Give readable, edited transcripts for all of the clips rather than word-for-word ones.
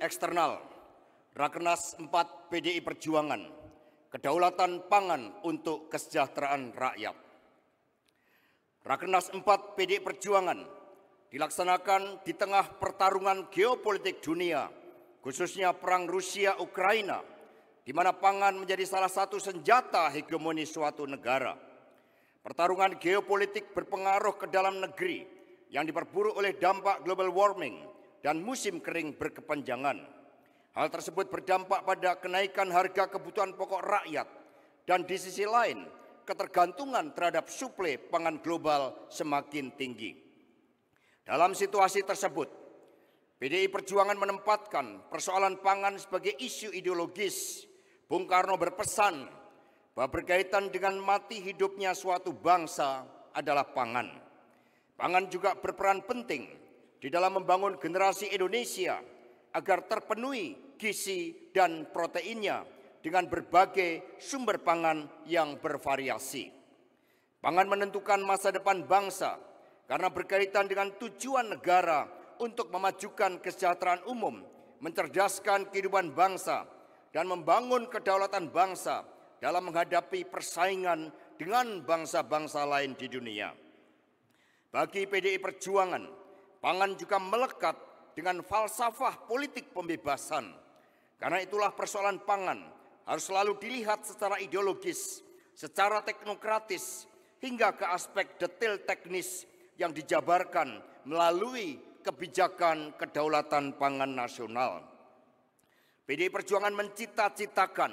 eksternal, Rakernas 4 PDI Perjuangan, kedaulatan pangan untuk kesejahteraan rakyat. Rakernas 4 PDI Perjuangan dilaksanakan di tengah pertarungan geopolitik dunia, khususnya perang Rusia-Ukraina, di mana pangan menjadi salah satu senjata hegemoni suatu negara. Pertarungan geopolitik berpengaruh ke dalam negeri yang diperburuk oleh dampak global warming dan musim kering berkepanjangan. Hal tersebut berdampak pada kenaikan harga kebutuhan pokok rakyat dan di sisi lain ketergantungan terhadap suplai pangan global semakin tinggi. Dalam situasi tersebut, PDI Perjuangan menempatkan persoalan pangan sebagai isu ideologis. Bung Karno berpesan bahwa berkaitan dengan mati hidupnya suatu bangsa adalah pangan. Pangan juga berperan penting di dalam membangun generasi Indonesia agar terpenuhi gizi dan proteinnya dengan berbagai sumber pangan yang bervariasi. Pangan menentukan masa depan bangsa karena berkaitan dengan tujuan negara untuk memajukan kesejahteraan umum, mencerdaskan kehidupan bangsa, dan membangun kedaulatan bangsa dalam menghadapi persaingan dengan bangsa-bangsa lain di dunia. Bagi PDI Perjuangan, pangan juga melekat dengan falsafah politik pembebasan. Karena itulah persoalan pangan harus selalu dilihat secara ideologis, secara teknokratis, hingga ke aspek detail teknis yang dijabarkan melalui kebijakan kedaulatan pangan nasional. PDI Perjuangan mencita-citakan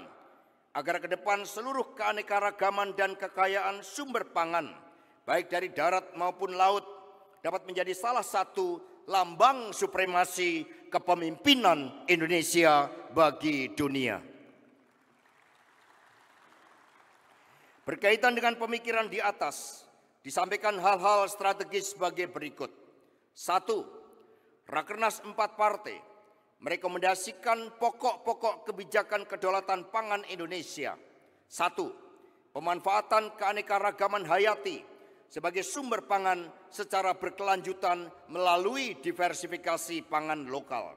agar ke depan seluruh keanekaragaman dan kekayaan sumber pangan, baik dari darat maupun laut, dapat menjadi salah satu lambang supremasi kepemimpinan Indonesia bagi dunia. Berkaitan dengan pemikiran di atas, disampaikan hal-hal strategis sebagai berikut. 1. Rakernas 4 partai merekomendasikan pokok-pokok kebijakan kedaulatan pangan Indonesia. 1. Pemanfaatan keanekaragaman hayati sebagai sumber pangan secara berkelanjutan melalui diversifikasi pangan lokal.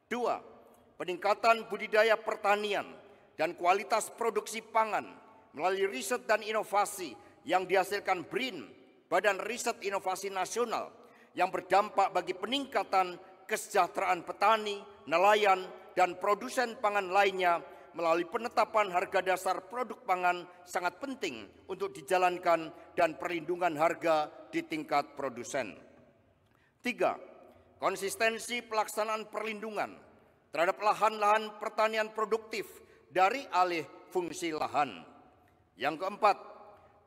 2. Peningkatan budidaya pertanian dan kualitas produksi pangan melalui riset dan inovasi yang dihasilkan BRIN, Badan Riset Inovasi Nasional, yang berdampak bagi peningkatan kesejahteraan petani, nelayan, dan produsen pangan lainnya melalui penetapan harga dasar produk pangan sangat penting untuk dijalankan dan perlindungan harga di tingkat produsen. 3. Konsistensi pelaksanaan perlindungan terhadap lahan-lahan pertanian produktif dari alih fungsi lahan. Yang keempat,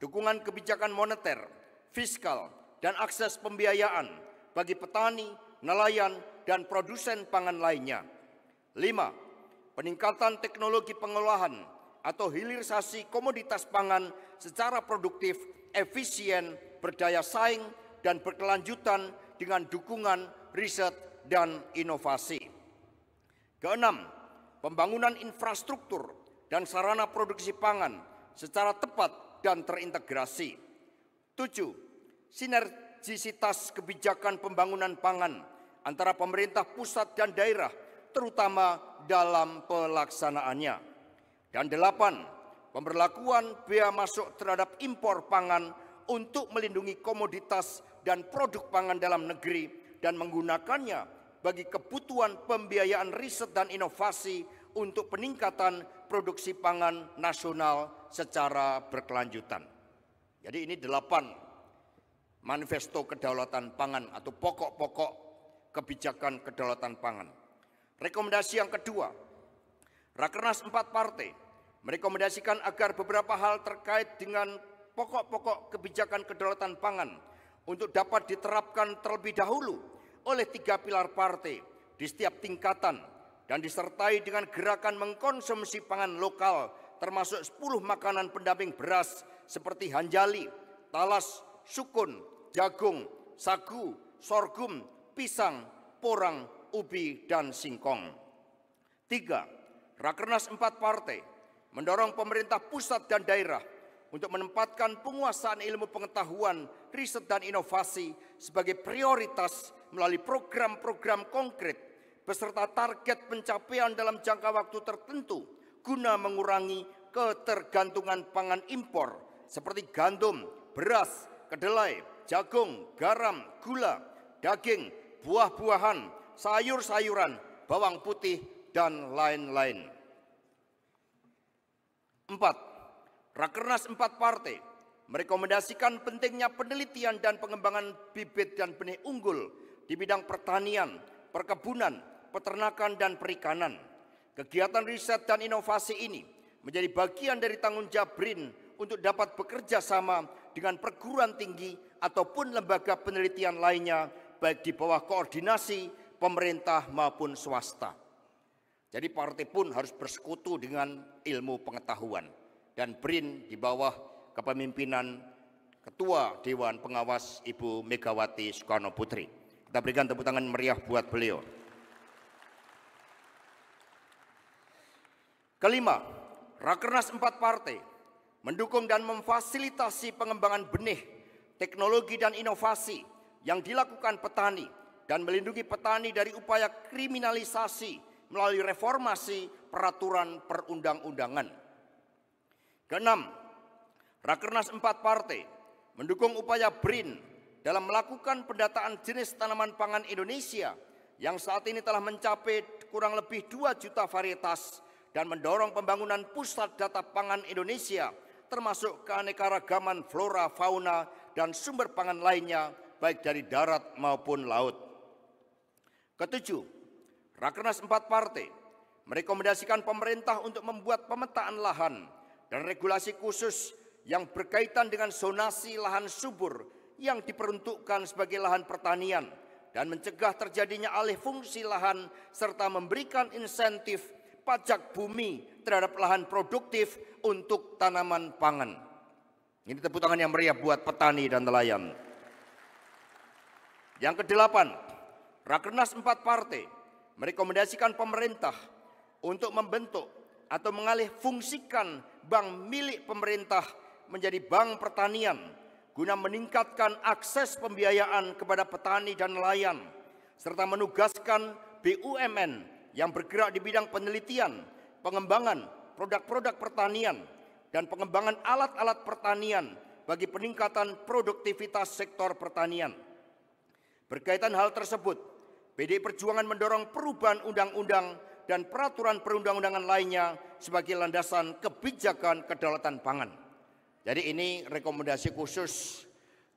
dukungan kebijakan moneter, fiskal, dan akses pembiayaan bagi petani, nelayan, dan produsen pangan lainnya. 5. Peningkatan teknologi pengolahan atau hilirisasi komoditas pangan secara produktif, efisien, berdaya saing, dan berkelanjutan dengan dukungan riset dan inovasi. Keenam, pembangunan infrastruktur dan sarana produksi pangan secara tepat dan terintegrasi. 7. Sinergisitas kebijakan pembangunan pangan antara pemerintah pusat dan daerah, terutama dalam pelaksanaannya. Dan 8. Pemberlakuan bea masuk terhadap impor pangan untuk melindungi komoditas dan produk pangan dalam negeri dan menggunakannya bagi kebutuhan pembiayaan riset dan inovasi untuk peningkatan produksi pangan nasional secara berkelanjutan. Jadi ini 8 manifesto kedaulatan pangan atau pokok-pokok kebijakan kedaulatan pangan. Rekomendasi yang kedua, Rakernas 4 partai merekomendasikan agar beberapa hal terkait dengan pokok-pokok kebijakan kedaulatan pangan untuk dapat diterapkan terlebih dahulu oleh 3 pilar partai di setiap tingkatan dan disertai dengan gerakan mengkonsumsi pangan lokal termasuk 10 makanan pendamping beras seperti hanjali, talas, sukun, jagung, sagu, sorghum, pisang, porang, ubi, dan singkong. 3. Rakernas 4 partai mendorong pemerintah pusat dan daerah untuk menempatkan penguasaan ilmu pengetahuan, riset dan inovasi sebagai prioritas melalui program-program konkret beserta target pencapaian dalam jangka waktu tertentu guna mengurangi ketergantungan pangan impor seperti gandum, beras, kedelai, jagung, garam, gula, daging, buah-buahan, sayur-sayuran, bawang putih, dan lain-lain. 4. Rakernas 4 partai merekomendasikan pentingnya penelitian dan pengembangan bibit dan benih unggul di bidang pertanian, perkebunan, peternakan, dan perikanan. Kegiatan riset dan inovasi ini menjadi bagian dari tanggung jawab BRIN untuk dapat bekerja sama dengan perguruan tinggi ataupun lembaga penelitian lainnya, baik di bawah koordinasi pemerintah maupun swasta. Jadi partai pun harus bersekutu dengan ilmu pengetahuan. Dan BRIN di bawah kepemimpinan Ketua Dewan Pengawas Ibu Megawati Soekarno Putri. Kita berikan tepuk tangan meriah buat beliau. Kelima, Rakernas 4 partai mendukung dan memfasilitasi pengembangan benih, teknologi dan inovasi yang dilakukan petani dan melindungi petani dari upaya kriminalisasi melalui reformasi peraturan perundang-undangan. Keenam, Rakernas 4 partai mendukung upaya BRIN dalam melakukan pendataan jenis tanaman pangan Indonesia yang saat ini telah mencapai kurang lebih 2 juta varietas dan mendorong pembangunan pusat data pangan Indonesia termasuk keanekaragaman flora, fauna, dan sumber pangan lainnya baik dari darat maupun laut. Ketujuh, Rakernas 4 partai merekomendasikan pemerintah untuk membuat pemetaan lahan dan regulasi khusus yang berkaitan dengan zonasi lahan subur yang diperuntukkan sebagai lahan pertanian dan mencegah terjadinya alih fungsi lahan serta memberikan insentif pajak bumi terhadap lahan produktif untuk tanaman pangan. Ini tepuk tangan yang meriah buat petani dan nelayan. Yang kedelapan, Rakernas 4 partai merekomendasikan pemerintah untuk membentuk atau mengalih fungsikan bank milik pemerintah menjadi bank pertanian guna meningkatkan akses pembiayaan kepada petani dan nelayan serta menugaskan BUMN yang bergerak di bidang penelitian, pengembangan produk-produk pertanian dan pengembangan alat-alat pertanian bagi peningkatan produktivitas sektor pertanian. Berkaitan hal tersebut, PDI Perjuangan mendorong perubahan undang-undang dan peraturan perundang-undangan lainnya sebagai landasan kebijakan kedaulatan pangan. Jadi ini rekomendasi khusus.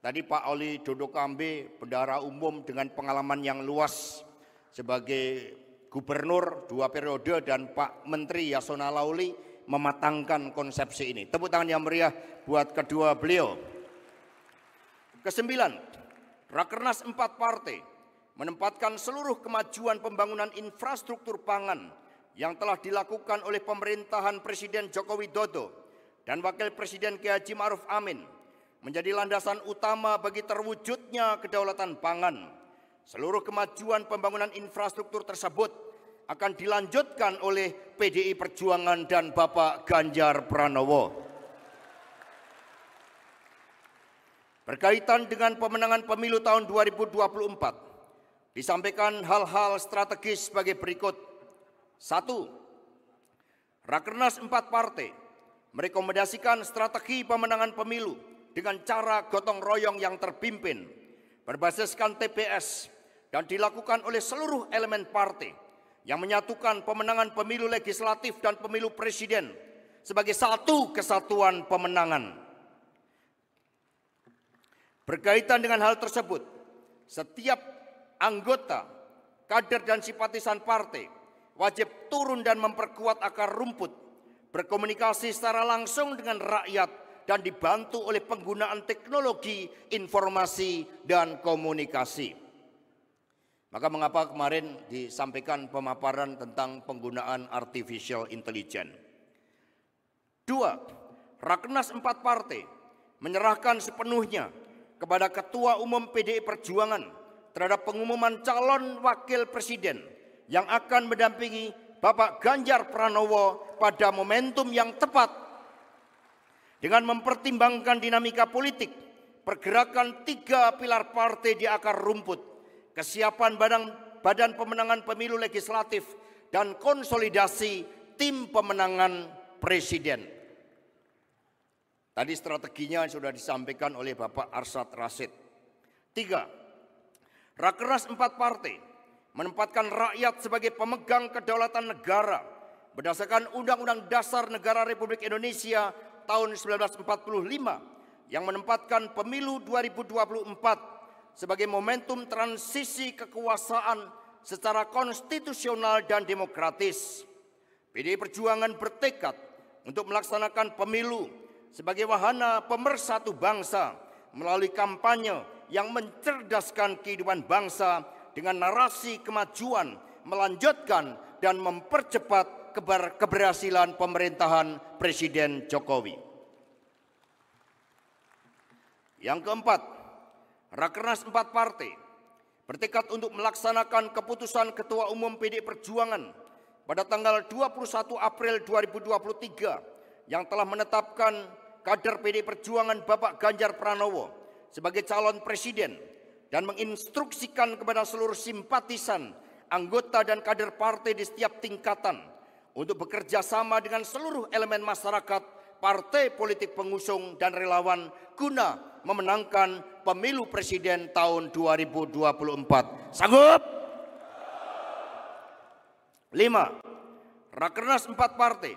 Tadi Pak Oli Dodo Kambe, bendahara umum dengan pengalaman yang luas sebagai gubernur 2 periode dan Pak Menteri Yasona Lauli mematangkan konsepsi ini. Tepuk tangan yang meriah buat kedua beliau. Kesembilan, Rakernas 4 partai menempatkan seluruh kemajuan pembangunan infrastruktur pangan yang telah dilakukan oleh pemerintahan Presiden Joko Widodo dan Wakil Presiden Kiai Haji Ma'ruf Amin menjadi landasan utama bagi terwujudnya kedaulatan pangan. Seluruh kemajuan pembangunan infrastruktur tersebut akan dilanjutkan oleh PDI Perjuangan dan Bapak Ganjar Pranowo. Berkaitan dengan pemenangan pemilu tahun 2024, disampaikan hal-hal strategis sebagai berikut. 1. Rakernas 4 partai merekomendasikan strategi pemenangan pemilu dengan cara gotong royong yang terpimpin, berbasiskan TPS, dan dilakukan oleh seluruh elemen partai yang menyatukan pemenangan pemilu legislatif dan pemilu presiden sebagai satu kesatuan pemenangan. Berkaitan dengan hal tersebut, setiap anggota, kader dan simpatisan partai wajib turun dan memperkuat akar rumput, berkomunikasi secara langsung dengan rakyat dan dibantu oleh penggunaan teknologi informasi dan komunikasi. Maka mengapa kemarin disampaikan pemaparan tentang penggunaan artificial intelligence? 2. Rakernas 4 partai menyerahkan sepenuhnya kepada Ketua Umum PDI Perjuangan terhadap pengumuman calon wakil presiden yang akan mendampingi Bapak Ganjar Pranowo pada momentum yang tepat dengan mempertimbangkan dinamika politik, pergerakan 3 pilar partai di akar rumput, kesiapan Badan Pemenangan Pemilu Legislatif dan konsolidasi tim pemenangan presiden. Tadi strateginya sudah disampaikan oleh Bapak Arsyad Rashid. 3. Rakernas 4 partai menempatkan rakyat sebagai pemegang kedaulatan negara berdasarkan Undang-Undang Dasar Negara Republik Indonesia tahun 1945 yang menempatkan pemilu 2024 sebagai momentum transisi kekuasaan secara konstitusional dan demokratis. PDI Perjuangan bertekad untuk melaksanakan pemilu sebagai wahana pemersatu bangsa melalui kampanye yang mencerdaskan kehidupan bangsa dengan narasi kemajuan, melanjutkan dan mempercepat keberhasilan pemerintahan Presiden Jokowi. Yang keempat, Rakernas 4 partai bertekad untuk melaksanakan keputusan Ketua Umum PDI Perjuangan pada tanggal 21 April 2023 yang telah menetapkan kader PDI Perjuangan Bapak Ganjar Pranowo sebagai calon presiden dan menginstruksikan kepada seluruh simpatisan, anggota dan kader partai di setiap tingkatan untuk bekerja sama dengan seluruh elemen masyarakat, partai politik pengusung dan relawan guna memenangkan pemilu presiden tahun 2024. Sanggup? 5. Rakernas 4 partai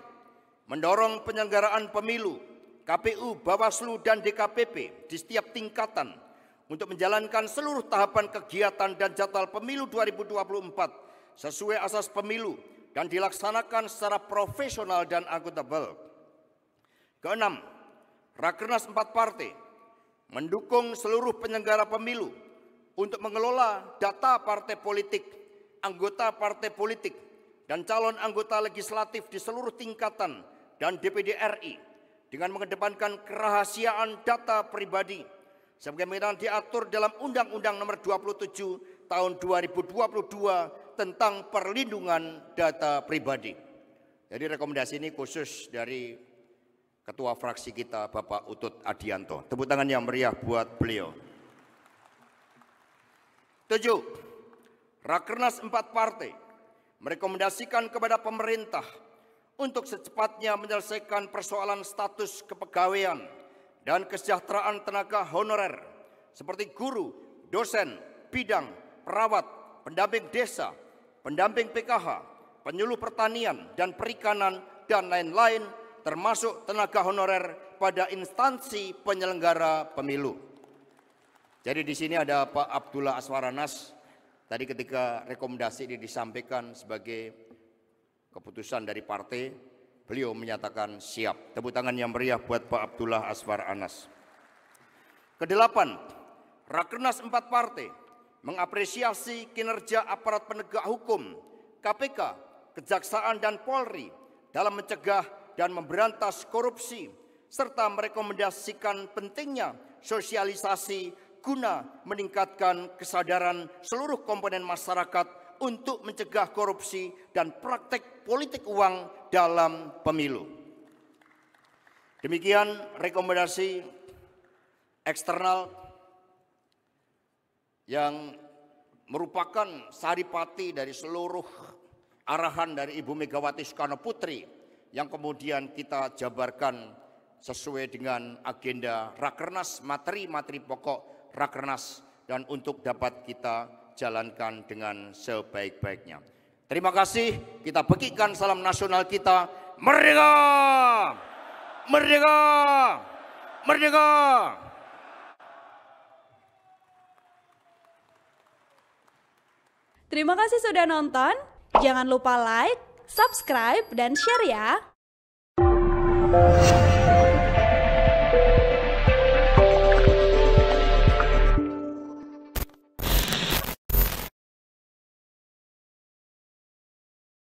mendorong penyelenggaraan pemilu KPU, Bawaslu, dan DKPP di setiap tingkatan untuk menjalankan seluruh tahapan kegiatan dan jadwal pemilu 2024 sesuai asas pemilu dan dilaksanakan secara profesional dan akuntabel. Keenam, Rakernas 4 partai mendukung seluruh penyelenggara pemilu untuk mengelola data partai politik, anggota partai politik, dan calon anggota legislatif di seluruh tingkatan dan DPD RI dengan mengedepankan kerahasiaan data pribadi sebagaimana diatur dalam Undang-Undang Nomor 27 Tahun 2022 tentang perlindungan data pribadi. Jadi rekomendasi ini khusus dari Ketua fraksi kita Bapak Utut Adianto. Tepuk tangan yang meriah buat beliau. 7. Rakernas 4 partai merekomendasikan kepada pemerintah untuk secepatnya menyelesaikan persoalan status kepegawaian dan kesejahteraan tenaga honorer seperti guru, dosen, bidang, perawat, pendamping desa, pendamping PKH, penyuluh pertanian dan perikanan, dan lain-lain termasuk tenaga honorer pada instansi penyelenggara pemilu. Jadi di sini ada Pak Abdullah Aswar Anas. Tadi ketika rekomendasi ini disampaikan sebagai keputusan dari partai, beliau menyatakan siap. Tepuk tangan yang meriah buat Pak Abdullah Aswar Anas. Kedelapan, Rakernas 4 partai mengapresiasi kinerja aparat penegak hukum, KPK, Kejaksaan dan Polri dalam mencegah dan memberantas korupsi, serta merekomendasikan pentingnya sosialisasi guna meningkatkan kesadaran seluruh komponen masyarakat untuk mencegah korupsi dan praktek politik uang dalam pemilu. Demikian rekomendasi eksternal yang merupakan saripati dari seluruh arahan dari Ibu Megawati Soekarno Putri yang kemudian kita jabarkan sesuai dengan agenda Rakernas, materi-materi pokok Rakernas, dan untuk dapat kita jalankan dengan sebaik-baiknya. Terima kasih, kita bagikan salam nasional kita. Merdeka! Merdeka! Merdeka! Terima kasih sudah nonton. Jangan lupa like, subscribe, dan share ya.